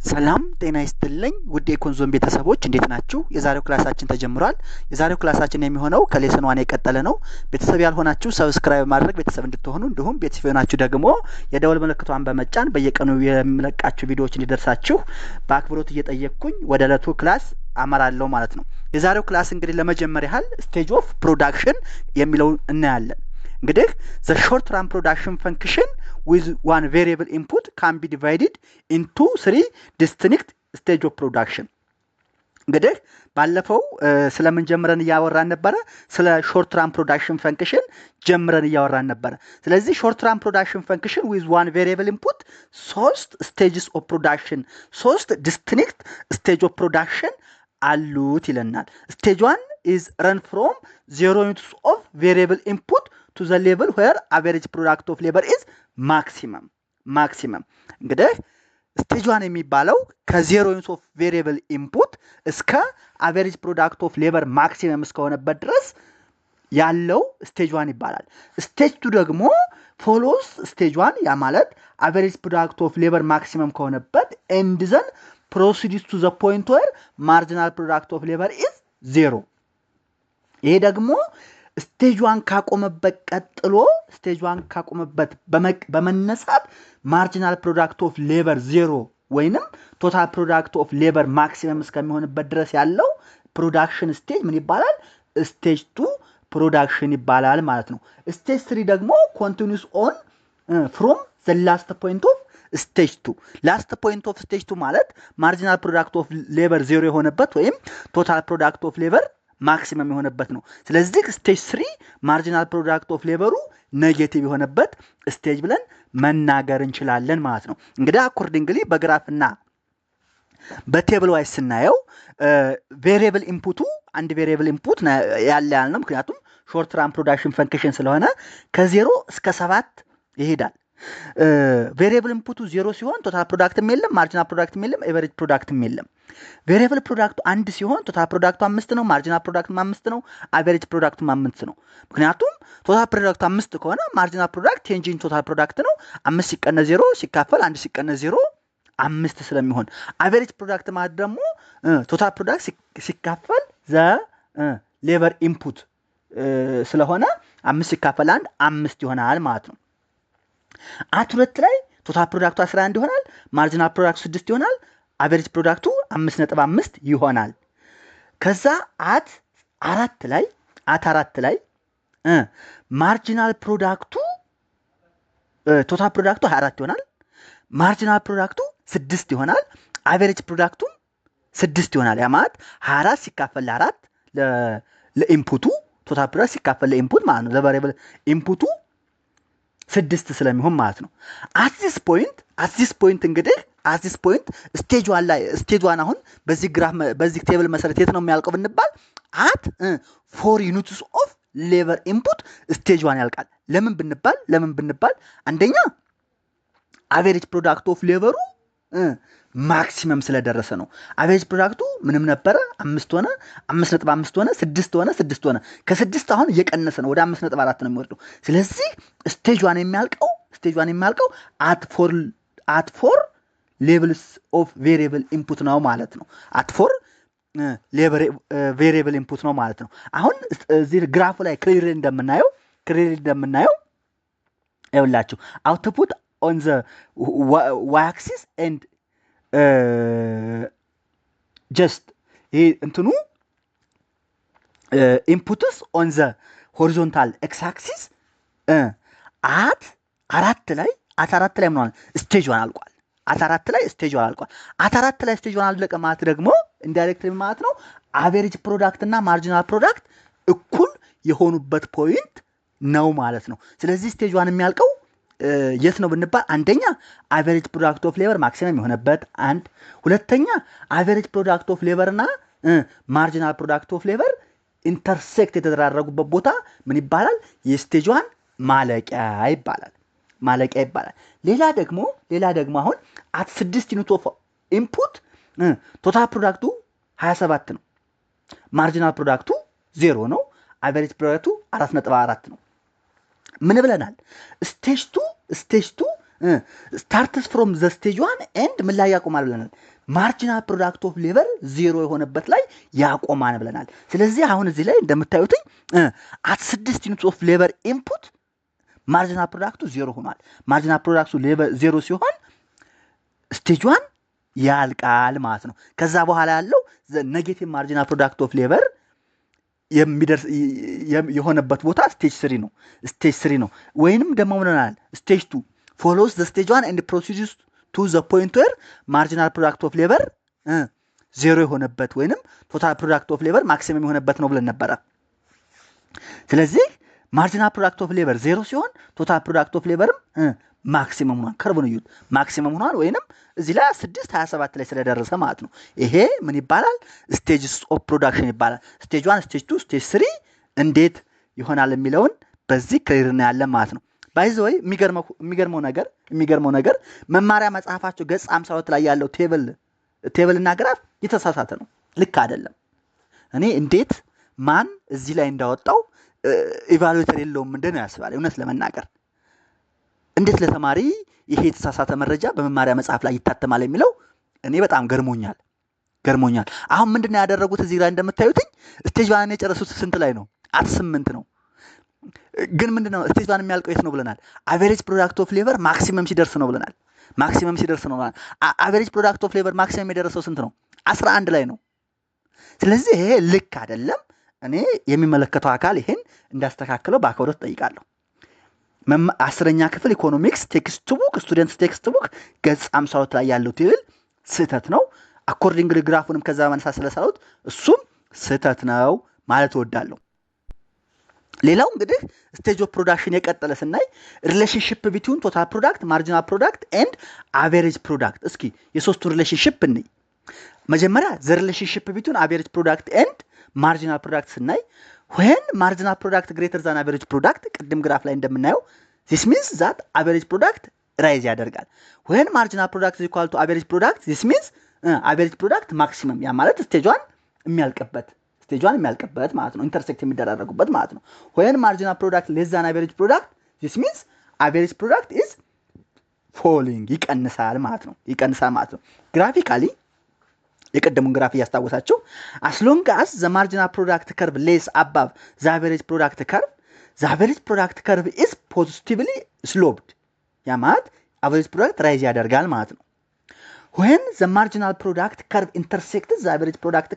ሰላም ጤና ይስጥልኝ ውድ የኮንዞን ቤተሰቦች እንዴት ናችሁ? የዛሬው ክላሳችን ተጀምሯል። የዛሬው ክላሳችን የሚሆነው ከሌሰን 1 የቀጠለ ነው። ቤተሰብ ያልሆናችሁ ሰብስክራይብ ማድረግ ቤተሰብ እንድትሆኑ እንዲሁም ቤተሰብ የሆናችሁ ደግሞ የደወል ምልክቷን በመጫን በየቀኑ የምለቃችሁ ቪዲዮዎች እንዲደርሳችሁ በአክብሮት እየጠየቅኩኝ ወደ ዕለቱ ክላስ አመራለሁ ማለት ነው። የዛሬው ክላስ እንግዲህ ለመጀመሪያ ያህል ስቴጅ ኦፍ ፕሮዳክሽን የሚለውን እናያለን። እንግዲህ the short run production function with one variable input can be divided into three distinct stage of production። እንግዲህ ባለፈው ስለምን ጀምረን እያወራን ነበረ? ስለ short run production function ጀምረን እያወራን ነበረ። ስለዚህ short run production function with one variable input ሶስት stages of production ሶስት distinct stage of production አሉት ይለናል። stage 1 is run from 0 units of variable input to the level where average product of labor is maximum እንግዲህ ስቴጅ 1 የሚባለው ከ0 ዩኒትስ ኦፍ ቬሪየብል ኢንፑት እስከ አቨሬጅ ፕሮዳክት ኦፍ ሌበር ማክሲመም እስከሆነበት ድረስ ያለው ስቴጅ 1 ይባላል። ስቴጅ 2 ደግሞ ፎሎስ ስቴጅ 1 ያ ማለት አቨሬጅ ፕሮዳክት ኦፍ ሌበር ማክሲመም ከሆነበት ኤንድ ዘን proceeds to the point where marginal product of labor is 0። ይሄ ደግሞ ስቴጅ 1 ካቆመበት ቀጥሎ ስቴጅ 1 ካቆመበት በመነሳት ማርጂናል ፕሮዳክት ኦፍ ሌበር 0 ወይንም ቶታል ፕሮዳክት ኦፍ ሌበር ማክሲመም እስከሚሆንበት ድረስ ያለው ፕሮዳክሽን ስቴጅ ምን ይባላል? ስቴጅ 2 ፕሮዳክሽን ይባላል ማለት ነው። ስቴጅ 3 ደግሞ ኮንቲኒዩስ ኦን ፍሮም ዘ ላስት ፖይንት ኦፍ ስቴጅ 2። ላስት ፖይንት ኦፍ ስቴጅ 2 ማለት ማርጂናል ፕሮዳክት ኦፍ ሌበር 0 የሆነበት ወይም ቶታል ፕሮዳክት ኦፍ ሌበር ማክሲመም የሆነበት ነው። ስለዚህ ስቴጅ 3 ማርጂናል ፕሮዳክት ኦፍ ሌበሩ ኔጌቲቭ የሆነበት ስቴጅ ብለን መናገር እንችላለን ማለት ነው። እንግዲህ አኮርዲንግሊ በግራፍና በቴብል ዋይስ ስናየው ቬሪየብል ኢንፑቱ አንድ ቬሪየብል ኢንፑት ያለ ነው። ምክንያቱም ሾርት ራን ፕሮዳክሽን ፈንክሽን ስለሆነ ከ0 እስከ 7 ይሄዳል። ቬሪየብል ኢንፑቱ 0 ሲሆን ቶታል ፕሮዳክትም የለም፣ ማርጂናል ፕሮዳክትም የለም፣ ኤቨሬጅ ፕሮዳክትም የለም። ቬሪየብል ፕሮዳክቱ 1 ሲሆን ቶታል ፕሮዳክቱ 5 ነው፣ ማርጂናል ፕሮዳክቱ 5 ነው፣ አቨሬጅ ፕሮዳክቱ 5 ነው። ምክንያቱም ቶታል ፕሮዳክቱ 5 ከሆነ ማርጂናል ፕሮዳክት ቼንጅ ኢን ቶታል ፕሮዳክት ነው። 5 ሲቀነስ 0 ሲካፈል 1 ሲቀነስ 0 5 ስለሚሆን አቨሬጅ ፕሮዳክት ማለት ደግሞ ቶታል ፕሮዳክት ሲካፈል ዘ ሌበር ኢንፑት ስለሆነ 5 ሲካፈል 1 5 ይሆናል ማለት ነው። አት 2 ላይ ቶታል ፕሮዳክቱ 11 ይሆናል፣ ማርጂናል ፕሮዳክቱ 6 ይሆናል፣ አቨሬጅ ፕሮዳክቱ 5.5 ይሆናል። ከዛ አት 4 ላይ ማርጂናል ፕሮዳክቱ ቶታል ፕሮዳክቱ 24 ይሆናል፣ ማርጂናል ፕሮዳክቱ 6 ይሆናል፣ አቨሬጅ ፕሮዳክቱ 6 ይሆናል። ያ ማለት 24 ሲካፈል ለ4 ለኢንፑቱ ቶታል ፕሮዳክት ሲካፈል ለኢንፑት ማለት ነው። ለቫሪያብል ኢንፑቱ 6 ስለሚሆን ማለት ነው። አት ዚስ ፖይንት እንግዲህ ስቴጅ 1 አሁን በዚህ ግራፍ በዚህ ቴብል መሰረት የት ነው የሚያልቀው ብንባል አት 4 ዩኒትስ ኦፍ ሌበር ኢንፑት ስቴጅ 1 ያልቃል። ለምን ብንባል አንደኛ አቨሬጅ ፕሮዳክት ኦፍ ሌበሩ ማክሲመም ስለደረሰ ነው። አቨሬጅ ፕሮዳክቱ ምንም ነበረ 5 ሆነ፣ 5.5 ሆነ፣ 6 ሆነ፣ 6 ሆነ። ከ6 አሁን እየቀነሰ ነው ወደ 5.4 ነው የሚወርደው። ስለዚህ ስቴጅ 1 የሚያልቀው አት 4 ሌቭልስ ኦፍ ቬሪየብል ኢንፑት ነው ማለት ነው። አት 4 ቬሪየብል ኢንፑት ነው ማለት ነው። አሁን እዚህ ግራፉ ላይ ክሊርሊ እንደምናየው ይኸውላችሁ አውትፑት ኦን ዘ ዋይ አክሲስ ኤንድ ጀስት ይሄ እንትኑ ኢንፑትስ ኦን ዘ ሆሪዞንታል ኤክስ አክሲስ አት 4 ላይ ምን ሆነ? ስቴጅ 1 አልቋል። አት 4 ላይ ስቴጅ 1 አልቋል። አት 4 ላይ ስቴጅ 1 አለቀ ማለት ደግሞ ኢንዳይሬክትሊ ማለት ነው አቨሬጅ ፕሮዳክት እና ማርጂናል ፕሮዳክት እኩል የሆኑበት ፖይንት ነው ማለት ነው። ስለዚህ ስቴጅ 1 የሚያልቀው የት ነው ብንባል አንደኛ አቨሬጅ ፕሮዳክት ኦፍ ሌበር ማክሲመም የሆነበት አንድ፣ ሁለተኛ አቨሬጅ ፕሮዳክት ኦፍ ሌበር እና ማርጂናል ፕሮዳክት ኦፍ ሌበር ኢንተርሴክት የተደራረጉበት ቦታ ምን ይባላል? የስቴጅ 1 ማለቂያ ይባላል። ሌላ ደግሞ አሁን አት 6 ዩኒት ኦፍ ኢንፑት ቶታል ፕሮዳክቱ 27 ነው፣ ማርጂናል ፕሮዳክቱ 0 ነው፣ አቨሬጅ ፕሮዳክቱ 4.4 ነው። ምን ብለናል? ስቴጅ 2 ስታርትስ ፍሮም ዘ ስቴጅ 1 ኤንድ ምን ላይ ያቆማል ብለናል? ማርጂናል ፕሮዳክት ኦፍ ሌበር 0 የሆነበት ላይ ያቆማል ብለናል። ስለዚህ አሁን እዚህ ላይ እንደምታዩትኝ አት 6 ዩኒትስ ኦፍ ሌበር ኢንፑት ማርጂናል ፕሮዳክቱ 0 ሆኗል። ማርጂናል ፕሮዳክቱ ሌበር 0 ሲሆን ስቴጅ 1 ያልቃል ማለት ነው። ከዛ በኋላ ያለው ኔጌቲቭ ማርጂናል ፕሮዳክት ኦፍ ሌበር የሚደርስ የሆነበት ቦታ ስቴጅ 3 ነው። ስቴጅ 3 ነው። ወይንም ደግሞ ምንናል ስቴጅ 2 ፎሎውስ ዘ ስቴጅ 1 ኤንድ ፕሮሲድስ ቱ ዘ ፖይንት ዌር ማርጂናል ፕሮዳክት ኦፍ ሌበር 0 የሆነበት ወይንም ቶታል ፕሮዳክት ኦፍ ሌበር ማክሲመም የሆነበት ነው ብለን ነበረ። ስለዚህ ማርጂናል ፕሮዳክት ኦፍ ሌበር 0 ሲሆን ቶታል ፕሮዳክት ኦፍ ሌበርም ማክሲመም ሆኗል። ከርቡን እዩት፣ ማክሲመም ሆኗል። ወይንም እዚህ ላይ 6:27 ላይ ስለደረሰ ማለት ነው። ይሄ ምን ይባላል? ስቴጅስ ኦፍ ፕሮዳክሽን ይባላል። ስቴጅ 1፣ ስቴጅ 2፣ ስቴጅ 3 እንዴት ይሆናል የሚለውን በዚህ ክሊር እናያለን ማለት ነው። ባይ ዘ ወይ የሚገርመው ነገር መማሪያ መጽሐፋቸው ገጽ 52 ላይ ያለው ቴብል እና ግራፍ የተሳሳተ ነው። ልክ አይደለም። እኔ እንዴት ማን እዚህ ላይ እንዳወጣው ኢቫሉዌተር የለውም እንደነው ያስባል። እውነት ለመናገር እንዴት ለተማሪ ይሄ የተሳሳተ መረጃ በመማሪያ መጽሐፍ ላይ ይታተማል የሚለው እኔ በጣም ገርሞኛል። አሁን ምንድነው ያደረጉት? እዚህ ላይ እንደምታዩትኝ ስቴጅ 1 የጨረሱት ስንት ላይ ነው? አት 8 ነው። ግን ምንድነው ስቴጅ 1 የሚያልቀው የት ነው ብለናል? አቨሬጅ ፕሮዳክት ኦፍ ሌበር ማክሲመም ሲደርስ ነው ብለናል። አቨሬጅ ፕሮዳክት ኦፍ ሌበር ማክሲመም የደረሰው ስንት ነው? 11 ላይ ነው። ስለዚህ ይሄ ልክ አይደለም። እኔ የሚመለከተው አካል ይሄን እንዳስተካክለው በአክብሮት ጠይቃለሁ። 10ኛ ክፍል ኢኮኖሚክስ ቴክስት ቡክ ስቱደንትስ ቴክስት ቡክ ገጽ 52 ላይ ያለው ቴብል ስህተት ነው። አኮርዲንግሊ ግራፉንም ከዛ በመነሳት ስለሰራሁት እሱም ስህተት ነው ማለት እወዳለሁ። ሌላው እንግዲህ ስቴጅ ኦፍ ፕሮዳክሽን የቀጠለ ስናይ ሪሌሽንሺፕ ቢትዊን ቶታል ፕሮዳክት፣ ማርጂናል ፕሮዳክት ኤንድ አቨሬጅ ፕሮዳክት። እስኪ የሶስቱ ሪሌሽንሺፕ እንይ። መጀመሪያ ዘ ሪሌሽንሺፕ ቢትዊን አቨሬጅ ፕሮዳክት ኤንድ ማርጂናል ፕሮዳክት ስናይ when marginal product greater than average product ቅድም ግራፍ ላይ እንደምናየው this means that average product ራይዝ ያደርጋል። when marginal product is equal to average product this means average product maximum ያ ማለት ስቴጅ 1 የሚያልቅበት ማለት ነው። ኢንተርሴክት የሚደራረጉበት ማለት ነው። when marginal product less than average product this means average product is falling ይቀንሳል ማለት ነው። ግራፊካሊ የቀደሙን ግራፍ እያስታወሳችሁ as long as the marginal product curve lays above the average product curve is positively sloped ያ ማለት average product ራይዝ ያደርጋል ማለት ነው። when the marginal product curve intersects the average product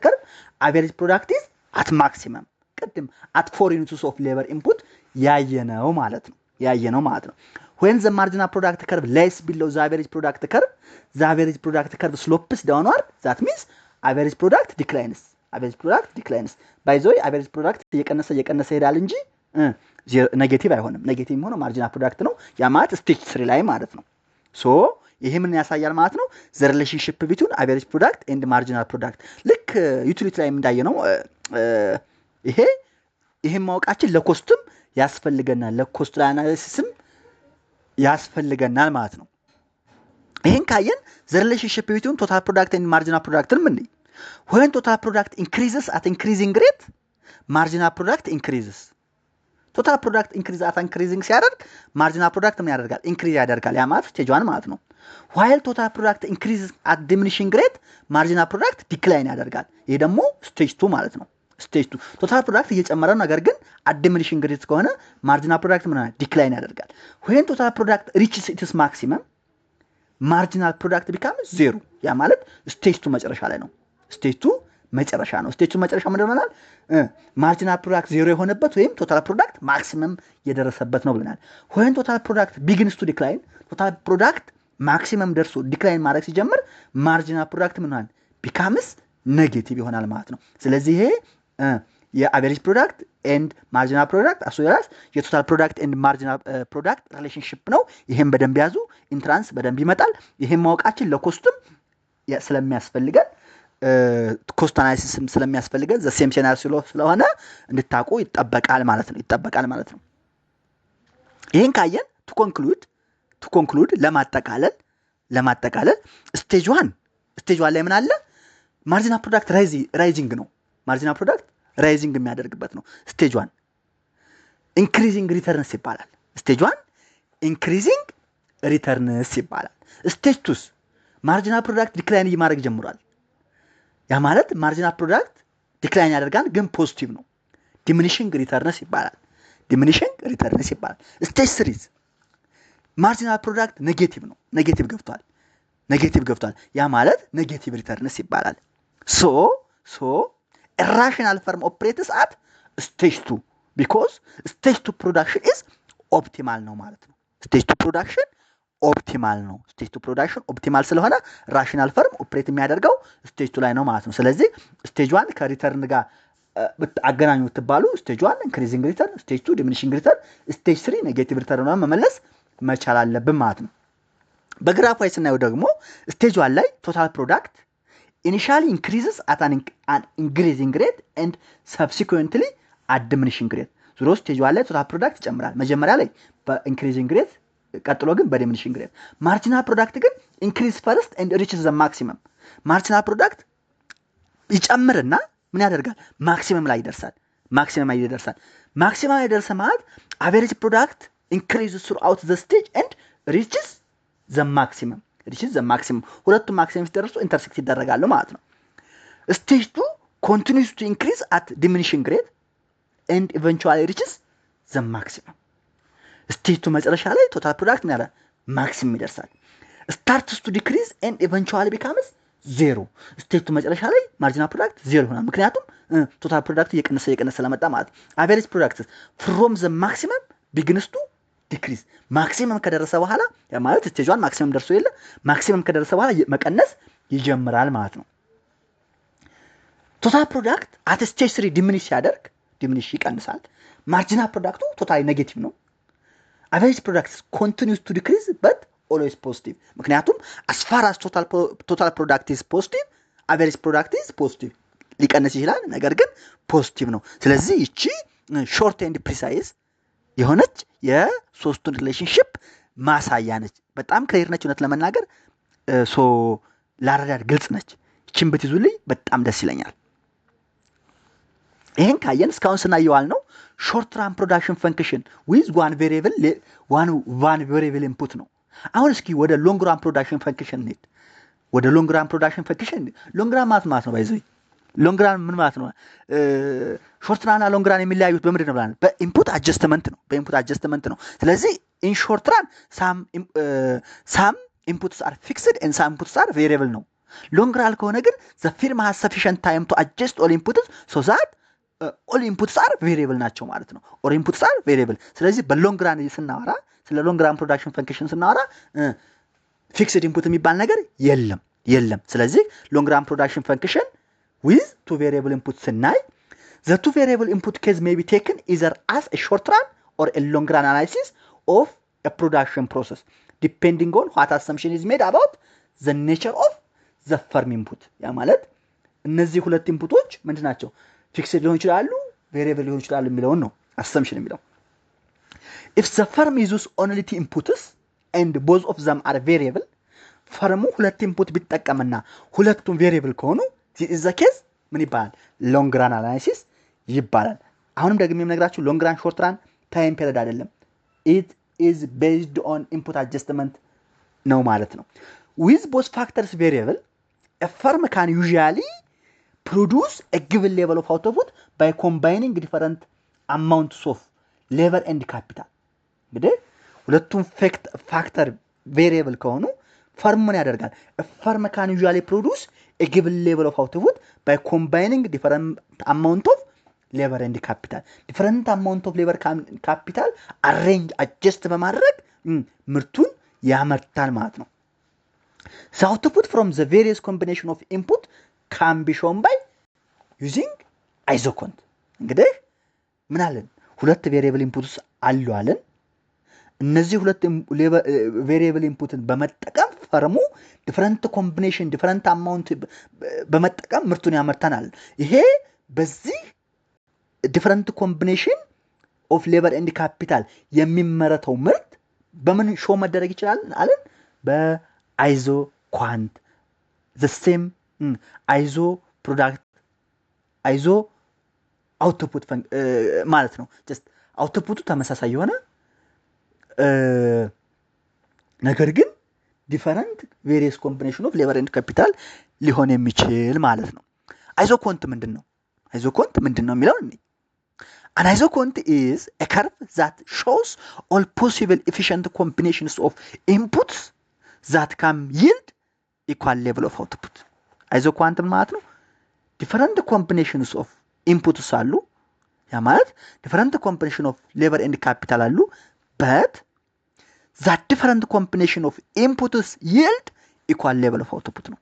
is at maximum ቅድም at 4 units of labor input ያየነው ማለት ነው። when the marginal product curve lays below the average product curve slopes downward that means average product declines by the way average product እየቀነሰ ይሄዳል እንጂ ኔጌቲቭ አይሆንም። ኔጌቲቭ ሆኖ ማርጂናል ፕሮዳክት ነው ያ ማለት ስቴጅ 3 ላይ ማለት ነው። ሶ ይሄ ምን ያሳያል ማለት ነው? the relationship between average product and marginal product ልክ ዩቲሊቲ ላይ እንዳየነው ይሄን ማወቃችን ለኮስትም ያስፈልገናል፣ ለኮስት አናሊሲስም ያስፈልገናል ማለት ነው። ይሄን ካየን the relationship between total product and marginal product ምን ነው? when total product increases at increasing rate marginal product increases total product increases at increasing ሲያደርግ marginal product ምን ያደርጋል? increase ያደርጋል። ያ ማለት ስቴጅ 1 ማለት ነው። while total product increases at diminishing rate marginal product decline ያደርጋል። ይሄ ደግሞ ስቴጅ 2 ማለት ነው። ስቴጅ 2 ቶታል ፕሮዳክት እየጨመረ ነው፣ ነገር ግን at diminishing rate ከሆነ ማርጂናል ፕሮዳክት ምን ይሆናል? ዲክላይን ያደርጋል። when total product reaches its maximum marginal product becomes 0 ያ ማለት ስቴጅ 2 መጨረሻ ላይ ነው። ስቴጅ 2 መጨረሻ ምንድን ነው? ማርጂናል ፕሮዳክት 0 የሆነበት ወይም ቶታል ፕሮዳክት ማክሲመም የደረሰበት ነው ብለናል። when total product begins to decline ቶታል ፕሮዳክት ማክሲመም ደርሶ ዲክላይን ማድረግ ሲጀምር ማርጂናል ፕሮዳክት ምን ይሆናል? becomes ኔጌቲቭ ይሆናል ማለት ነው። ስለዚህ ይሄ የአቨሬጅ ፕሮዳክት ኤንድ ማርጂናል ፕሮዳክት አሶያስ የቶታል ፕሮዳክት ኤንድ ማርጂናል ፕሮዳክት ሪሌሽንሺፕ ነው። ይሄን በደንብ ያዙ። ኢንትራንስ በደንብ ይመጣል። ይሄን ማወቃችን ለኮስትም ስለሚያስፈልገን ኮስት አናሊሲስም ስለሚያስፈልገን ዘ ሴም ሴናሪዮ ስለሆነ እንድታውቁ ይጠበቃል ማለት ነው። ይሄን ካየን ቱ ኮንክሉድ ለማጠቃለል ስቴጅ 1 ላይ ምን አለ? ማርጂናል ፕሮዳክት ራይዚንግ ነው። ማርጂናል ፕሮዳክት ራይዚንግ የሚያደርግበት ነው። ስቴጅ 1 ኢንክሪዚንግ ሪተርንስ ይባላል። ስቴጅ 1 ኢንክሪዚንግ ሪተርንስ ይባላል። ስቴጅ 2 ማርጂናል ፕሮዳክት ዲክላይን እየማድረግ ጀምሯል። ያ ማለት ማርጂናል ፕሮዳክት ዲክላይን ያደርጋል ግን ፖዚቲቭ ነው። ዲሚኒሽንግ ሪተርንስ ይባላል። ዲሚኒሽንግ ሪተርንስ ይባላል። ስቴጅ 3 ማርጂናል ፕሮዳክት ኔጌቲቭ ነው። ኔጌቲቭ ገብቷል። ያ ማለት ኔጌቲቭ ሪተርንስ ይባላል። ሶ ራሽናል ፈርም ኦፕሬትስ አት ስቴጅ 2 ቢኮዝ ስቴጅ 2 ፕሮዳክሽን ኢዝ ኦፕቲማል ነው ማለት ነው። ስቴጅ 2 ፕሮዳክሽን ኦፕቲማል ስለሆነ ራሽናል ፈርም ኦፕሬት የሚያደርገው ስቴጅ 2 ላይ ነው ማለት ነው። ስለዚህ ስቴጅ 1 ከሪተርን ጋር አገናኙ ብትባሉ ስቴጅ 1 ኢንክሪዚንግ ሪተርን፣ ስቴጅ 2 ዲሚኒሽንግ ሪተርን፣ ስቴጅ 3 ኔጌቲቭ ሪተርን መመለስ መቻል አለብን ማለት ነው። በግራፍ ላይ ስናየው ደግሞ ስቴጅ 1 ላይ ቶታል ፕሮዳክት ኢኒሻሊ ኢንክሪዝስ አት አን ኢንክሪዚንግ ሬት ኤንድ ሰብሲኩዌንትሊ አት ዲሚኒሽንግ ሬት። ዙሮ ስቴጅ 1 ላይ ቶታል ፕሮዳክት ይጨምራል። መጀመሪያ ላይ በኢንክሪዚንግ ሬት፣ ቀጥሎ ግን በዲሚኒሽንግ ሬት። ማርጂናል ፕሮዳክት ግን ኢንክሪዝ ፈርስት ኤንድ ሪችስ ዘ ማክሲመም። ማርጂናል ፕሮዳክት ይጨምርና ምን ያደርጋል? ማክሲመም ላይ ይደርሳል። ማክሲመም ላይ ደርሰ ማለት አቨሬጅ ፕሮዳክት ኢንክሪዝ ስሩአውት ዘ ስቴጅ ኤንድ ሪችስ ዘ ማክሲመም። ሁለቱም ማክሲመም ሲደርሱ ኢንተርሴክት ይደረጋሉ ማለት ነው። ስቴጅ 2 ኮንቲኒዩስ ቱ ኢንክሪዝ አት ዲሚኒሽንግ ሬት ኤንድ ኢቨንቹዋሊ ሪችስ ዘ ማክሲመም። ስቴጅ 2 መጨረሻ ላይ ቶታል ፕሮዳክት ምን ያደርጋል? ማክሲመም ይደርሳል። ስታርትስ ቱ ዲክሪዝ ኤንድ ኢቨንቹዋሊ ቢካምስ ዜሮ። ስቴጅ 2 መጨረሻ ላይ ማርጂናል ፕሮዳክት ዜሮ ይሆናል። ምክንያቱም ቶታል ፕሮዳክት እየቀነሰ ስለመጣ ማለት ነው። አቨሬጅ ፕሮዳክት ፍሮም ዘ ማክሲመም ቢግንስ ቱ ዲክሪዝ። ማክሲመም ከደረሰ በኋላ ማለት ስቴጅ 1 ማክሲመም ደርሶ የለ ማክሲመም ከደረሰ በኋላ መቀነስ ይጀምራል ማለት ነው። ቶታል ፕሮዳክት አት ስቴጅ 3 ዲሚኒሽ ይቀንሳል። ማርጂናል ፕሮዳክቱ ቶታሊ ኔጌቲቭ ነው። አቨሬጅ ፕሮዳክት ኮንቲኒዩስ ቱ ዲክሪዝ በት ኦልዌይስ ፖዚቲቭ። ምክንያቱም አስፋራስ ቶታል ፕሮዳክት ኢዝ ፖዚቲቭ አቨሬጅ ፕሮዳክት ኢዝ ፖዚቲቭ። ሊቀንስ ይችላል ነገር ግን ፖዚቲቭ ነው። ስለዚህ ይቺ ሾርት ኤንድ ፕሪሳይዝ የሆነች የሶስቱን ሪሌሽንሽፕ ማሳያ ነች። በጣም ክሊር ነች። እውነት ለመናገር ላረዳድ ግልጽ ነች። ይችን ብትይዙልኝ በጣም ደስ ይለኛል። ይህን ካየን እስካሁን ስናየዋል ነው ሾርት ራን ፕሮዳክሽን ፈንክሽን ዊዝ ዋን ቬሪየብል ኢንፑት ነው። አሁን እስኪ ወደ ሎንግ ራን ፕሮዳክሽን ፈንክሽን እንሂድ። ሎንግ ራን ማለት ነው ባይዘይ ሎንግ ራን ምን ማለት ነው? ሾርት ራን እና ሎንግ ራን የሚለያዩት በምንድን ነው ብለን በኢንፑት አጀስትመንት ነው። ስለዚህ ኢን ሾርት ራን ሳም ኢንፑትስ አር ፊክስድ ኤንድ ሳም ኢንፑትስ አር ቬሪየብል ነው። ሎንግ ራን ከሆነ ግን ዘ ፊርም ሃዝ ሰፊሽንት ታይም ቱ አጀስት ኦል ኢንፑትስ ሶ ዛት ኦል ኢንፑትስ አር ቬሪየብል ናቸው ማለት ነው። ኦል ኢንፑትስ አር ቬሪየብል። ስለዚህ በሎንግ ራን ስናወራ ስለ ሎንግ ራን ፕሮዳክሽን ፈንክሽን ስናወራ ፊክስድ ኢንፑት የሚባል ነገር የለም። ስለዚህ ሎንግ ራን ፕሮዳክሽን ፈንክሽን with two variable inputs ስናይ the two variable input case may be taken either as a short run or a long run analysis of a production process depending on what assumption is made about the nature of the firm input። ያ ማለት እነዚህ ሁለት ኢንፑቶች ምንድን ናቸው? ፊክስድ ሊሆኑ ይችላሉ፣ ቬሪየብል ሊሆኑ ይችላሉ የሚለውን ነው assumption የሚለው። if the firm uses only two inputs and both of them are variable ፈርሙ ሁለት ኢንፑት ቢጠቀምና ሁለቱም ቬሪየብል ከሆኑ this is the case ምን ይባላል? ሎንግ ራን አናሊሲስ ይባላል። አሁንም ደግሞ የምነግራችሁ ሎንግ ራን ሾርት ራን ታይም ፔሪድ አይደለም። it is based on input adjustment ነው ማለት ነው። with both factors variable a firm can usually produce a given level of output by combining different amounts of labor and capital። እንግዲህ ሁለቱም ፋክተር ቬሪየብል ከሆኑ ፈርም ምን ያደርጋል? ፈርም ካን ዩዥዋሊ ፕሮዱስ a given level of output by combining different amount of labor and capital. different amount of labor capital arrange adjust በማድረግ ምርቱን ያመርታል ማለት ነው። the output from the various combination of input can be shown by using isocont። እንግዲህ ምን አለን? ሁለት ቬሪየብል ኢንፑትስ አሉ አለን። እነዚህ ሁለት ቬሪየብል ኢንፑትን በመጠቀም ፈርሙ ዲፈረንት ኮምቢኔሽን ዲፈረንት አማውንት በመጠቀም ምርቱን ያመርታናል። ይሄ በዚህ ዲፈረንት ኮምቢኔሽን ኦፍ ሌበር ኤንድ ካፒታል የሚመረተው ምርት በምን ሾው መደረግ ይችላል አለን? በአይዞ ኳንት the same አይዞ ፕሮዳክት አይዞ አውትፑት ማለት ነው። ጀስት አውትፑቱ ተመሳሳይ የሆነ ነገር ግን ዲፈረንት ቬሪየስ ኮምቢኔሽን ኦፍ ሌበር ኤንድ ካፒታል ሊሆን የሚችል ማለት ነው። አይዞኮንት ምንድን ነው? አይዞኮንት ምንድን ነው የሚለው እኔ An isocont is a curve that shows all possible efficient combinations of inputs that can yield equal level of output. አይዞኳንት ማለት ነው different combinations of inputs አሉ። ያ ማለት different combination of labor and capital አሉ but that different combination of inputs yield equal level of output ነው።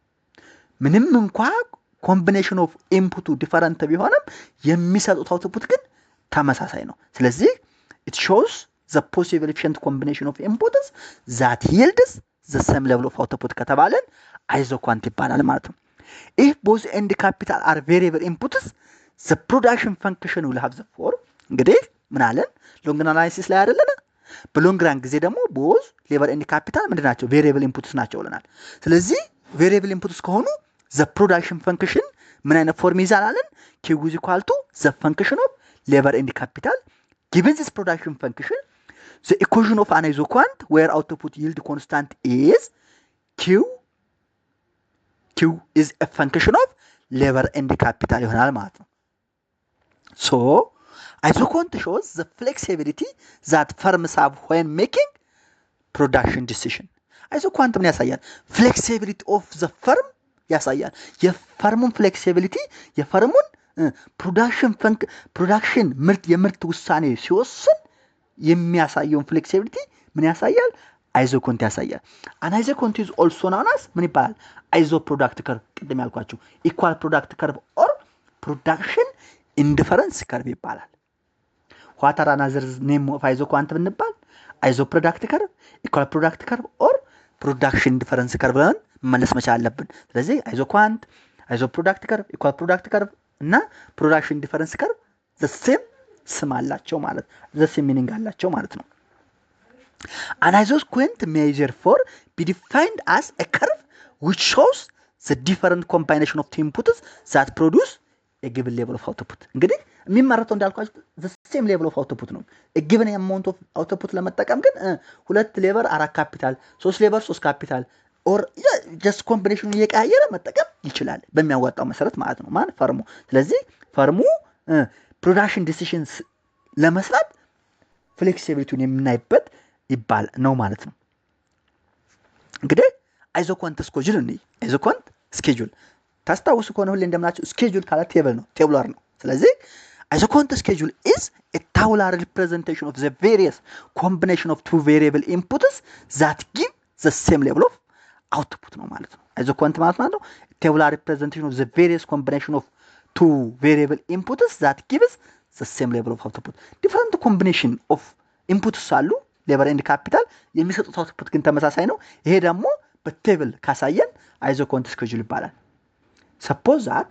ምንም እንኳን ኮምቢኔሽን ኦፍ ኢንፑቱ ዲፈረንት ቢሆንም የሚሰጡት አውትፑት ግን ተመሳሳይ ነው። ስለዚህ it shows the possible efficient combination of inputs that yields the same level of output ከተባለን አይዞኳንት ይባላል ማለት ነው። if both end capital are variable inputs the production function will have the form እንግዲህ ምን አለን ሎንግ አናላይሲስ ላይ አይደለም በሎንግ ራን ጊዜ ደግሞ both labor and capital ምንድናቸው variable inputs ናቸው ብለናል። ስለዚህ variable inputs ከሆኑ the production function ምን አይነት ፎርም ይዛል አለን q is equal to the function of labor and capital. Given this production function, the equation of an isoquant where output yield constant is q is a function of labor and capital ይሆናል ማለት ነው። So isoquant shows the flexibility that firms have when making production decision. isoquant ምን ያሳያል? flexibility of the firm ያሳያል። የፈርሙን flexibility የፈርሙን ፕሮዳክሽን የምርት ውሳኔ ሲወስን የሚያሳየውን ፍሌክሲቢሊቲ ምን ያሳያል? አይዞኮንት ያሳያል። አን አይዞኮንት ኢዝ ኦልሶ ናውን አስ ምን ይባላል? አይዞ ፕሮዳክት ከርቭ ቅድም ያልኳችሁ ኢኳል ፕሮዳክት ከርቭ ኦር ፕሮዳክሽን ኢንዲፈረንስ ከርቭ ይባላል። ዋት አር አናዘር ኔም ኦፍ አይዞኳንት ብንባል አይዞ ፕሮዳክት ከርቭ ኢኳል ፕሮዳክት ከርቭ ኦር ፕሮዳክሽን ኢንዲፈረንስ ከርቭ ብለን መመለስ መቻል አለብን። ስለዚህ አይዞኳንት አይዞ ፕሮዳክት ከርቭ ኢኳል ፕሮዳክት ከርቭ እና ፕሮዳክሽን ዲፈረንስ ከርቭ the same ስም አላቸው ማለት the same meaning አላቸው ማለት ነው። An isoquant may therefore be defined as a curve which shows the different combination of inputs that produce a given level of output. እንግዲህ የሚመረተው እንዳልኳችሁ the same level of output ነው። a given amount of output ለመጠቀም ግን ሁለት ሌበር አራት ካፒታል ሶስት ሌበር ሶስት ካፒታል ኦር ጀስት ኮምቢኔሽኑን እየቀያየረ መጠቀም ይችላል በሚያዋጣው መሰረት ማለት ነው ማለት ፈርሙ። ስለዚህ ፈርሙ ፕሮዳክሽን ዲሲዥንስ ለመስራት ፍሌክሲቢሊቲውን የምናይበት ይባል ነው ማለት ነው። እንግዲህ አይዞኳንት ስኬጁል ነው። አይዞኳንት ስኬጁል ታስታውሱ ከሆነ ሁሌ እንደምናችሁ ስኬጁል ካለ ቴብል ነው ቴብላር ነው። ስለዚህ አይዞኳንት ስኬጁል is a tabular representation of the various combination of two variable inputs that give the same level of output ነው ማለት ነው። አይዞኳንት ማለት ነው tabular representation of the various combination of two variable inputs that gives the same level of output. different combination of inputs አሉ labor and capital የሚሰጡት output ግን ተመሳሳይ ነው። ይሄ ደግሞ በቴብል ካሳየን አይዞኳንት ስኬጁል ይባላል። suppose that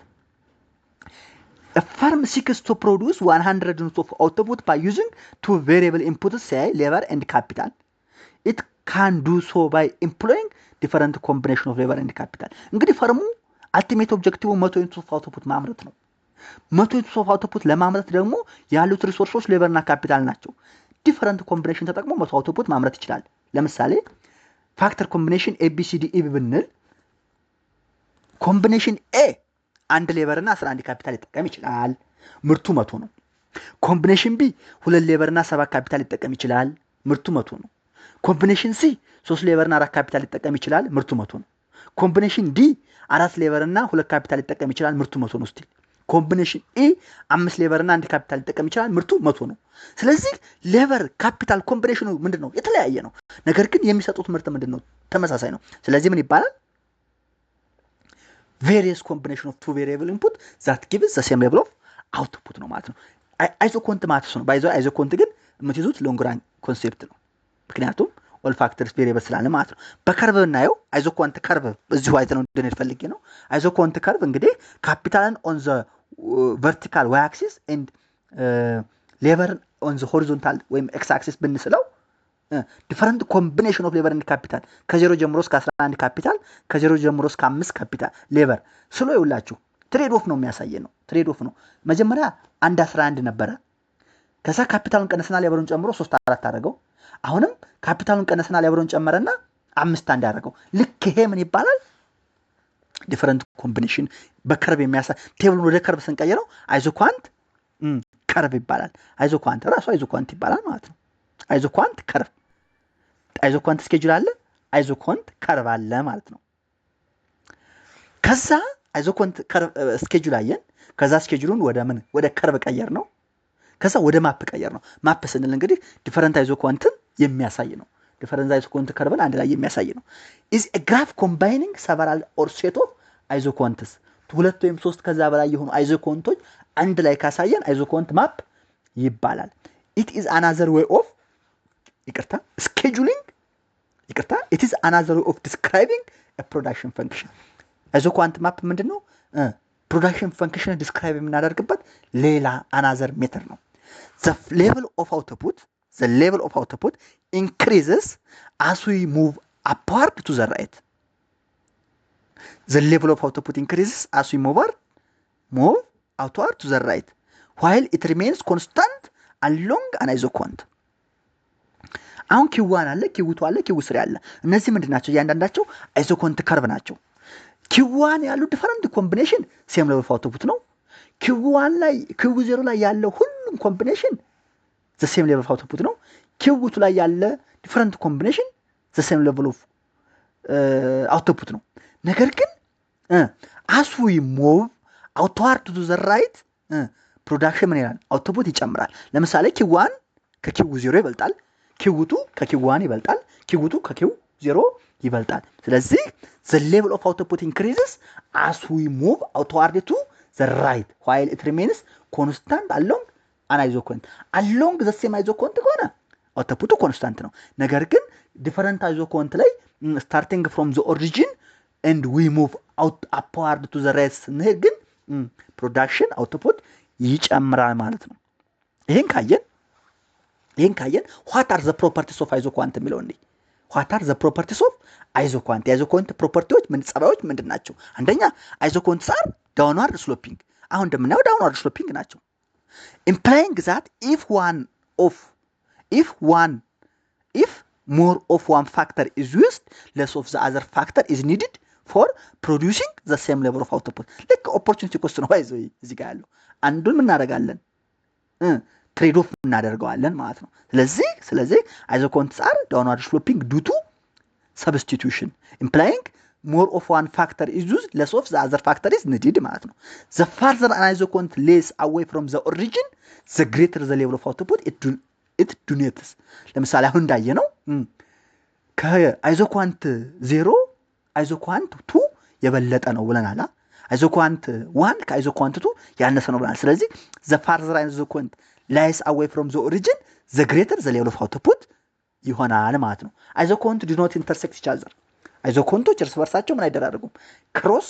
a firm seeks to produce 100 units of output by using two variable inputs say labor and capital. It can do so by employing different combination of labor and capital. እንግዲህ ፈርሙ አልቲሜት ኦብጀክቲቭ 100 ዩኒትስ ኦፍ አውትፑት ማምረት ነው። 100 ዩኒትስ ኦፍ አውትፑት ለማምረት ደግሞ ያሉት ሪሶርሶች ሌበር እና ካፒታል ናቸው። ዲፈረንት ኮምቢኔሽን ተጠቅሞ 100 አውትፑት ማምረት ይችላል። ለምሳሌ ፋክተር ኮምቢኔሽን ABCDE ብንል ኮምቢኔሽን A አንድ ሌበር እና 11 ካፒታል ሊጠቀም ይችላል፣ ምርቱ 100 ነው። ኮምቢኔሽን B ሁለት ሌበር እና 7 ካፒታል ሊጠቀም ይችላል፣ ምርቱ 100 ነው። ኮምቢኔሽን C 3 ሌበር እና 4 ካፒታል ሊጠቀም ይችላል፣ ምርቱ 100 ነው። ኮምቢኔሽን D 4 ሌበር እና 2 ካፒታል ሊጠቀም ይችላል፣ ምርቱ 100 ነው ስቲል። ኮምቢኔሽን E 5 ሌበር እና 1 ካፒታል ሊጠቀም ይችላል፣ ምርቱ 100 ነው። ስለዚህ ሌበር ካፒታል ኮምቢኔሽኑ ምንድነው? የተለያየ ነው። ነገር ግን የሚሰጡት ምርት ምንድነው? ተመሳሳይ ነው። ስለዚህ ምን ይባላል? various combination of two variable input that gives the same level of output ነው ማለት ነው። አይዞኮንት ማለት ነው። ባይዘው አይዞኮንት ግን የምትይዙት ሎንግ ራን ኮንሴፕት ነው። ምክንያቱም ኦል ፋክተርስ ቬሪየብል ስላለ ማለት ነው። በከርቭ እናየው አይዞኮንት ከርቭ እዚሁ አይተነው እንደነ ፈልጌ ነው። አይዞኮንት ከርቭ እንግዲህ ካፒታልን ኦን ዘ vertical y axis and labor on the horizontal ወይም x axis ብንስለው different combination of labor and capital ከ0 ጀምሮ እስከ 11 ካፒታል ከ0 ጀምሮ እስከ 5 ካፒታል ሌበር ስሎ ይውላችሁ ትሬድ ኦፍ ነው የሚያሳየው ነው። ትሬድ ኦፍ ነው። መጀመሪያ 11 ነበረ። ከዛ ካፒታሉን ቀነስና ሌበሩን ጨምሮ 3 4 አደረገው። አሁንም ካፒታሉን ቀነስና ሌበሩን ጨመረና 5 አንድ ያደረገው ልክ ይሄ ምን ይባላል? ዲፈረንት ኮምቢኔሽን በከርቭ የሚያሳይ ቴብሉን ወደ ከርቭ ስንቀይረው አይዞኳንት ከርቭ ይባላል። አይዞኳንት ራሱ አይዞኳንት ይባላል ማለት ነው። አይዞኳንት ከርቭ፣ አይዞኳንት ስኬጁል አለ፣ አይዞኳንት ከርቭ አለ ማለት ነው። ከዛ አይዞኳንት ከርቭ ስኬጁል አየን። ከዛ ስኬጁሉን ወደ ከርቭ ቀየር ነው። ከዛ ወደ ማፕ ቀየር ነው። ማፕ ስንል እንግዲህ ዲፈረንት አይዞኳንትን የሚያሳይ ነው። ዲፈረንት አይዞኳንት ከርቭን አንድ ላይ የሚያሳይ ነው። is a graph combining several or set of isoquants ሁለት ወይም ሶስት ከዛ በላይ የሆኑ አይዞኳንቶች አንድ ላይ ካሳየን አይዞኳንት ማፕ ይባላል። it is another way of scheduling it is another way of describing a production function. አይዞኳንት ማፕ ምንድነው? ፕሮዳክሽን ፈንክሽን ዲስክራይብ የምናደርግበት ሌላ አናዘር ሜተድ ነው። the level of output increases as we move upward to the right. The level of output increases as we move outward to the right while it remains constant along an isoquant. አሁን ኪዋን አለ፣ ኪውቱ አለ፣ ኪው3 አለ። እነዚህ ምንድናቸው? እያንዳንዳቸው አይሶኮንት ከርቭ ናቸው። ኪዋን ያሉ ዲፈረንት ኮምቢኔሽን ሴም ሌቨል ኦፍ አውትፑት ነው። ኪዋን ላይ ኪው0 ላይ ያለው ሁሉም ኮምቢኔሽን ዘ ሴም ሌቨል ኦፍ አውትፑት ነው። ኪው2 ላይ ያለ ዲፈረንት ኮምቢኔሽን ዘ ሴም ሌቨል ኦፍ አውትፑት ነው። ነገር ግን as we move outward to the right ፕሮዳክሽን ምን ይላል? አውትፑት ይጨምራል። ለምሳሌ ኪዋን ከኪው0 ይበልጣል፣ ኪው2 ከኪው1 ይበልጣል፣ ኪው2 ከኪው0 ይበልጣል። ስለዚህ the level of output increases as we move outward to the right while it remains constant along an isoquant. along the same isoquant ከሆነ output constant ነው። ነገር ግን different isoquant ላይ starting from the origin and we move upward to the right ስንሄድ ግን production output ይጨምራል ማለት ነው። ይሄን ካየን what are the properties of isoquant የሚለው እንዴ? what are the properties of isoquant? የአይዞኳንት ፕሮፐርቲዎች ጸባዮች ምንድናቸው? አንደኛ አይዞኳንትስ are downward sloping። አሁን እንደምናየው downward sloping ናቸው። implying that if more of one factor is used, less of the other factor is needed for producing the same level of output. ልክ opportunity cost ነው ባይዘው እዚህ ጋር ያለው አንዱን ምን እናደርጋለን? ትሬድ ኦፍ እናደርገዋለን ማለት ነው። ስለዚህ አይዞኳንትስ are downward sloping due to substitution, implying more of one factor is used, less of the other factor is needed ማለት ነው። the farther an isoquant lays away from the origin, the greater the level of output it donates. ለምሳሌ አሁን እንዳየነው ከአይዞኳንት 0 አይዞኳንት 2 የበለጠ ነው ብለናል። አይዞኳንት 1 ከአይዞኳንት 2 ያነሰ ነው ብለናል። ስለዚህ the farther an isoquant lies away from the origin, the greater the level of output ይሆናል ማለት ነው። አይዞኳንት do not intersect each other. አይዞኳንቶች እርስ በርሳቸው ምን አይደራረጉም? ክሮስ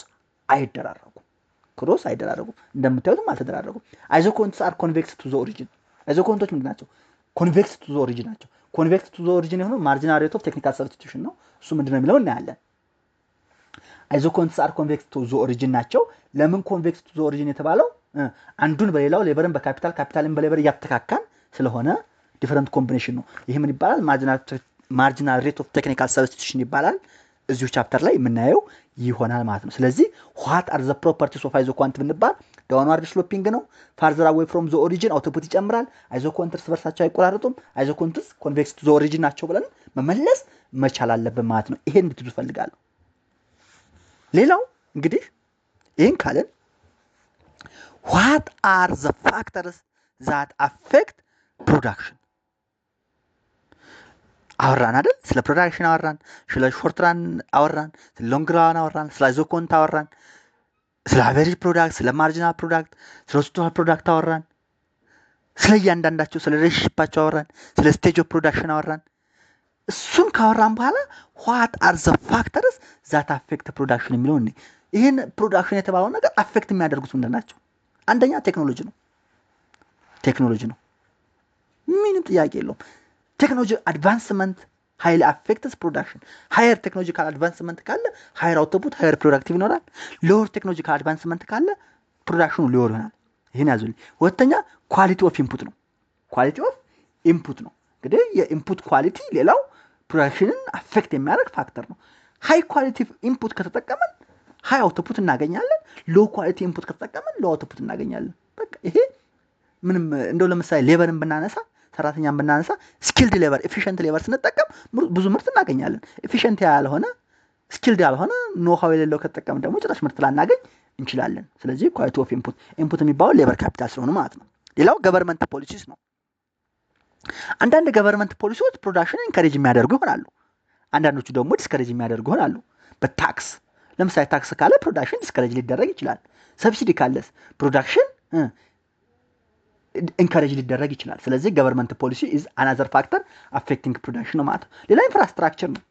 አይደራረጉም። እንደምታዩትም አልተደራረጉም። አይዞኳንትስ are convex to the origin. አይዞኳንቶች ምንድናቸው? convex to the origin ናቸው። convex to the origin የሆነው marginal rate of technical substitution ነው። እሱ ምንድነው የሚለው እናያለን። አይዞኳንትስ are convex to the origin ናቸው። ለምን convex to the origin የተባለው? አንዱን በሌላው ሌበርን ካፒታልን በሌበር እያተካካን ስለሆነ ዲፈረንት ኮምቢኔሽን ነው። ይሄ ምን ይባላል? ማርጂናል ሬት ኦፍ ቴክኒካል ሰብስቲቱሽን ይባላል። እዚሁ ቻፕተር ላይ የምናየው ይሆናል ማለት ነው። ስለዚህ what are the properties of isoquant ብንባል downward sloping ነው። farther away from the origin አውትፑት ይጨምራል። አይዞኳንት እርስ በርሳቸው አይቆራረጡም። አይዞኳንትስ convex to the origin ናቸው ብለን መመለስ መቻል አለብን ማለት ነው። ይሄን እንድትሉ ፈልጋለሁ። ሌላው እንግዲህ ይሄን ካለን what are the factors that affect production? አወራን አይደል? ስለ ፕሮዳክሽን አወራን፣ ስለ ሾርት ራን አወራን፣ ስለ ሎንግ ራን አወራን፣ ስለ አይዞኳንት አወራን፣ ስለ አቨሬጅ ፕሮዳክት፣ ስለ ማርጂናል ፕሮዳክት፣ ስለ ቶታል ፕሮዳክት አወራን፣ ስለ እያንዳንዳቸው ስለ ሬሽንሺፓቸው አወራን፣ ስለ ስቴጅ ኦፍ ፕሮዳክሽን አወራን። እሱን ካወራን በኋላ what are the factors that affect production የሚለው እንዴ? ይሄን ፕሮዳክሽን የተባለው ነገር አፌክት የሚያደርጉት ምንድን ናቸው? አንደኛ ቴክኖሎጂ ነው። ምንም ጥያቄ የለውም። ቴክኖሎጂ አድቫንስመንት highly affects production. higher technological advancement ካለ higher output higher productive ይኖራል። lower technological advancement ካለ ፕሮዳክሽኑ lower ይሆናል። ይሄን ያዙልኝ። ሁለተኛ ኳሊቲ ኦፍ ኢንፑት ነው። እንግዲህ የኢንፑት ኳሊቲ ሌላው ፕሮዳክሽንን አፌክት የሚያደርግ ፋክተር ነው። ሃይ ኳሊቲ ኢንፑት ከተጠቀመን ሃይ አውትፑት እናገኛለን። ሎ ኳሊቲ ኢንፑት ከተጠቀመን ሎ አውትፑት እናገኛለን። በቃ ይሄ ምንም እንደው ለምሳሌ ሌበርን ብናነሳ ሰራተኛን ብናነሳ ስኪልድ ሌበር ኤፊሽንት ሌበር ስንጠቀም ብዙ ምርት እናገኛለን። ኤፊሽንት ያልሆነ ስኪልድ ያልሆነ ኖሃው የሌለው ከተጠቀምን ደግሞ ጭራሽ ምርት ላናገኝ እንችላለን። ስለዚህ ኳሊቲ ኦፍ ኢንፑት የሚባለው ሌበር ካፒታል ስለሆነ ማለት ነው። ሌላው ገቨርንመንት ፖሊሲስ ነው። አንዳንድ ገቨርንመንት ፖሊሲዎች ፕሮዳክሽን ኢንከሬጅ የሚያደርጉ ይሆናሉ። አንዳንዶቹ ደግሞ ዲስከሬጅ የሚያደርጉ ይሆናሉ። በታክስ ለምሳሌ ታክስ ካለ ፕሮዳክሽን ዲስከሬጅ ሊደረግ ይችላል። ሰብሲዲ ካለስ ፕሮዳክሽን ኢንከሬጅ ሊደረግ ይችላል። ስለዚህ ገቨርንመንት ፖሊሲ ኢዝ አናዘር ፋክተር አፌክቲንግ ፕሮዳክሽን ነው ማለት ነው። ሌላ ኢንፍራስትራክቸር ነው።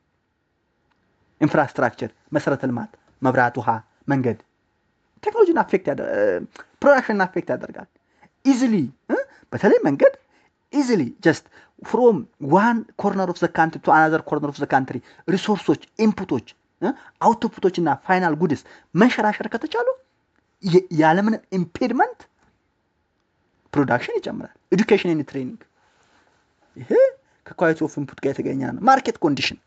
ኢንፍራስትራክቸር መሰረተ ልማት፣ መብራት፣ ውሃ፣ መንገድ ቴክኖሎጂን ፕሮዳክሽንን አፌክት ያደርጋል። ኢዚሊ በተለይ መንገድ ኢዚሊ ጀስት ፍሮም ዋን ኮርነር ኦፍ ዘ ካንትሪ ቱ አናዘር ኮርነር ኦፍ ዘ ካንትሪ ሪሶርሶች፣ ኢንፑቶች፣ አውትፑቶች እና ፋይናል ጉድስ መንሸራሸር ከተቻሉ ያለምንም ኢምፔድመንት ፕሮዳክሽን ይጨምራል። ኤዱኬሽን ኤንድ ትሬኒንግ ይሄ ከኳሊቲ ኦፍ ኢንፑት ጋር የተገኘ ነው። ማርኬት ኮንዲሽን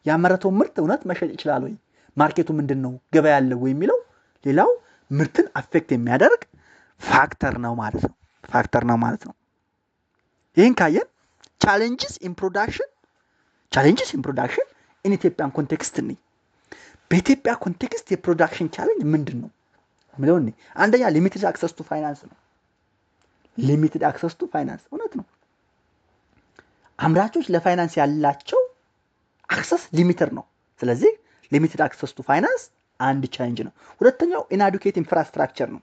ያመረተው ምርት እውነት መሸጥ ይችላል ወይ፣ ማርኬቱ ምንድነው፣ ገበያ ያለው ወይ የሚለው ሌላው ምርትን አፌክት የሚያደርግ ፋክተር ነው ማለት ነው። ይህን ካየን ቻሌንጅስ ኢን ፕሮዳክሽን ኢን ኢትዮጵያን ኮንቴክስት ነኝ። በኢትዮጵያ ኮንቴክስት የፕሮዳክሽን ቻሌንጅ ምንድን ነው ምለው ነኝ። አንደኛ ሊሚትድ አክሰስ ቱ ፋይናንስ ነው። ሊሚትድ አክሰስ ቱ ፋይናንስ እውነት ነው። አምራቾች ለፋይናንስ ያላቸው አክሰስ ሊሚትድ ነው። ስለዚህ ሊሚትድ አክሰስ ቱ ፋይናንስ አንድ ቻሌንጅ ነው። ሁለተኛው ኢናዱኬት ኢንፍራስትራክቸር ነው።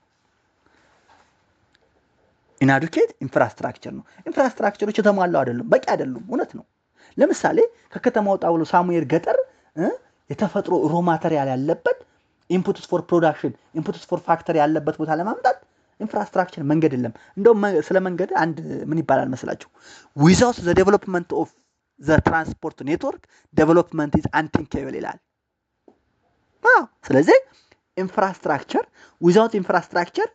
ኢንፍራስትራክቸሮች የተሟሉ አይደሉም፣ በቂ አይደሉም። እውነት ነው። ለምሳሌ ከከተማ ወጣ ብሎ ሳሙኤል ገጠር የተፈጥሮ ሮ ማተሪያል ያለበት ኢንፑትስ ፎር ፕሮዳክሽን ኢንፑትስ ፎር ፋክተሪ ያለበት ቦታ ለማምጣት ኢንፍራስትራክቸር መንገድ የለም። እንደውም ስለ መንገድ አንድ ምን ይባላል መስላችሁ? ዊዛውት ዘ ዴቨሎፕመንት ኦፍ ዘ ትራንስፖርት ኔትወርክ ዴቨሎፕመንት ኢዝ አንቲንኬብል ይላል። ስለዚህ ኢንፍራስትራክቸር ዊዛውት ኢንፍራስትራክቸር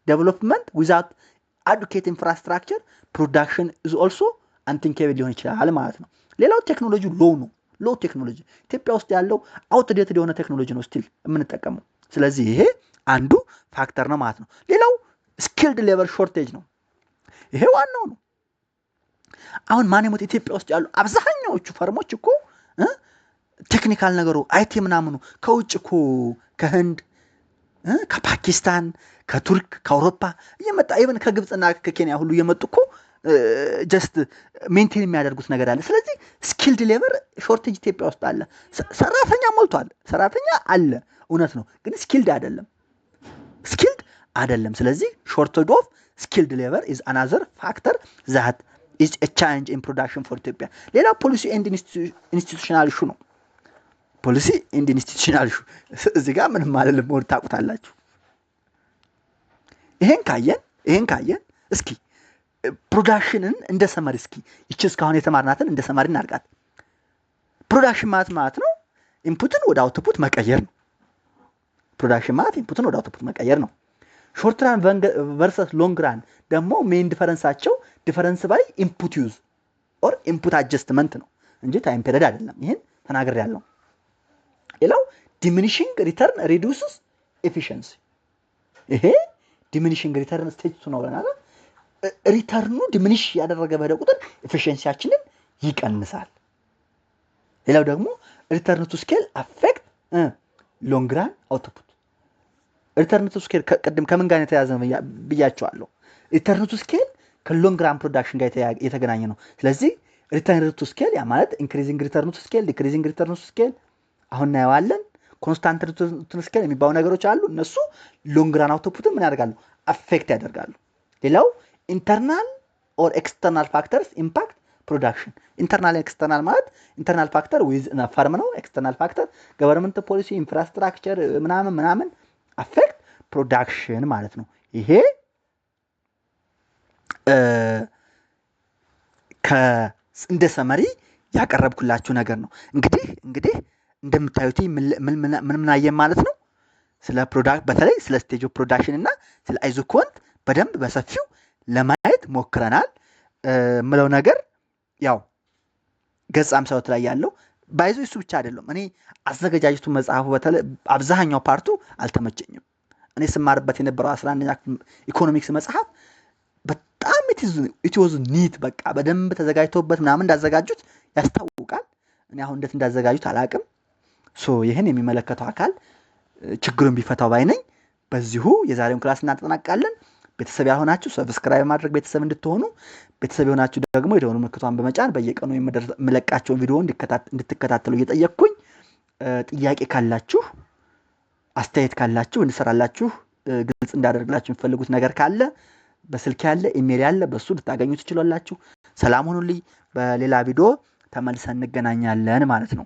ዴቨሎፕመንት ዊዛውት አዱኬት ኢንፍራስትራክቸር ፕሮዳክሽን ኢዝ ኦልሶ አንቲንኬብል ሊሆን ይችላል ማለት ነው። ሌላው ቴክኖሎጂ ሎ ቴክኖሎጂ ኢትዮጵያ ውስጥ ያለው አውትዴትድ የሆነ ቴክኖሎጂ ነው ስቲል የምንጠቀመው። ስለዚህ ይሄ አንዱ ፋክተር ነው ማለት ነው። ሌላው ስኪልድ ሌበር ሾርቴጅ ነው። ይሄ ዋናው ነው። አሁን ማንሞት ኢትዮጵያ ውስጥ ያሉ አብዛኛዎቹ ፈርሞች እኮ ቴክኒካል ነገሩ አይቲ ምናምኑ ከውጭ እኮ ከህንድ፣ ከፓኪስታን፣ ከቱርክ፣ ከአውሮፓ እየመጣ ኢቨን ከግብፅና ከኬንያ ሁሉ እየመጡ እኮ ጀስት ሜንቴን የሚያደርጉት ነገር አለ። ስለዚህ ስኪልድ ሌበር ሾርቴጅ ኢትዮጵያ ውስጥ አለ። ሰራተኛ ሞልቷል፣ ሰራተኛ አለ፣ እውነት ነው። ግን ስኪልድ አይደለም። ስለዚህ ሾርቴጅ ኦፍ ስኪልድ ሌበር ኢዝ አናዘር ፋክተር ዛት ኢዝ ኤ ቻሌንጅ ኢን ፕሮዳክሽን ፎር ኢትዮጵያ። ሌላ ፖሊሲ ኤንድ ኢንስቲቱሽናል ኢሹ ነው። ፖሊሲ ኤንድ ኢንስቲቱሽናል ኢሹ እዚህ ጋር ምንም አይደለም፣ ወር ታውቁታላችሁ። ይሄን ካየን እስኪ ፕሮዳክሽንን እንደ ሰመሪ እስኪ ይቺ እስካሁን የተማርናትን እንደ ሰመሪ እናድርጋት። ፕሮዳክሽን ማለት ነው ኢንፑትን ወደ አውትፑት መቀየር ነው። ሾርት ራን ቨርሰስ ሎንግ ራን ደግሞ ሜን ዲፈረንሳቸው ዲፈረንስ ባይ ኢንፑት ዩዝ ኦር ኢንፑት አጀስትመንት ነው እንጂ ታይም ፔሪድ አይደለም። ይሄን ተናግሬያለሁ። ሌላው ዲሚኒሺንግ ሪተርን ሪዱስስ ኤፊሺየንሲ። ይሄ ዲሚኒሺንግ ሪተርን ስቴጅ ነው ብለናል። ሪተርኑ ዲሚኒሽ ያደረገ በሄደ ቁጥር ኤፊሺየንሲያችንን ይቀንሳል። ሌላው ደግሞ ሪተርን ቱ ስኬል አፌክት ሎንግ ራን አውትፑት። ሪተርን ቱ ስኬል ቀደም ከምን ጋር የተያዘ ነው ብያቸዋለሁ። ሪተርን ቱ ስኬል ከሎንግ ራን ፕሮዳክሽን ጋር የተገናኘ ነው። ስለዚህ ሪተርን ቱ ስኬል ያ ማለት ኢንክሪዚንግ ሪተርን ቱ ስኬል፣ ዲክሪዚንግ ሪተርን ቱ ስኬል አሁን እናየዋለን። ኮንስታንት ሪተርን ቱ ስኬል የሚባሉ ነገሮች አሉ። እነሱ ሎንግ ራን አውትፑትን ምን ያደርጋሉ? አፌክት ያደርጋሉ። ሌላው ኢንተርናል ኦር ኤክስተርናል ፋክተርስ ኢምፓክት ፕሮዳክሽን። ኢንተርናል ኤክስተርናል ማለት ኢንተርናል ፋክተር ዊዝ ፈርም ነው። ኤክስተርናል ፋክተር ገቨርንመንት ፖሊሲ፣ ኢንፍራስትራክቸር ምናምን አፌክት ፕሮዳክሽን ማለት ነው። ይሄ እንደ ሰመሪ ያቀረብኩላችሁ ነገር ነው። እንግዲህ እንደምታዩት ምን አየን ማለት ነው። ስለ ፕሮዳክት በተለይ ስለ ስቴጅ ኦፍ ፕሮዳክሽን እና ስለ አይዞኮንት በደንብ በሰፊው ለማየት ሞክረናል። ምለው ነገር ያው ገጽ 52 ላይ ያለው ባይዞ እሱ ብቻ አይደለም። እኔ አዘገጃጀቱ መጽሐፉ በተለይ አብዛኛው ፓርቱ አልተመቸኝም። እኔ ስማርበት የነበረው 11ኛ ኢኮኖሚክስ መጽሐፍ በጣም ኢት ዋዝ ኒት በቃ በደንብ ተዘጋጅቶበት ምናምን እንዳዘጋጁት ያስታውቃል። እኔ አሁን እንዴት እንዳዘጋጁት አላቅም። ይህን የሚመለከተው አካል ችግሩን ቢፈታው ባይ ነኝ። በዚሁ የዛሬውን ክላስ እናጠናቅቃለን። ቤተሰብ ያልሆናችሁ ሰብስክራይብ ማድረግ ቤተሰብ እንድትሆኑ፣ ቤተሰብ የሆናችሁ ደግሞ የደወል ምልክቷን በመጫን በየቀኑ የምለቃቸውን ቪዲዮ እንድትከታተሉ እየጠየቅኩኝ ጥያቄ ካላችሁ አስተያየት ካላችሁ እንድሰራላችሁ ግልጽ እንዳደርግላችሁ የምትፈልጉት ነገር ካለ በስልክ ያለ ኢሜል ያለ በሱ ልታገኙ ትችላላችሁ። ሰላም ሁኑልኝ። በሌላ ቪዲዮ ተመልሰን እንገናኛለን ማለት ነው።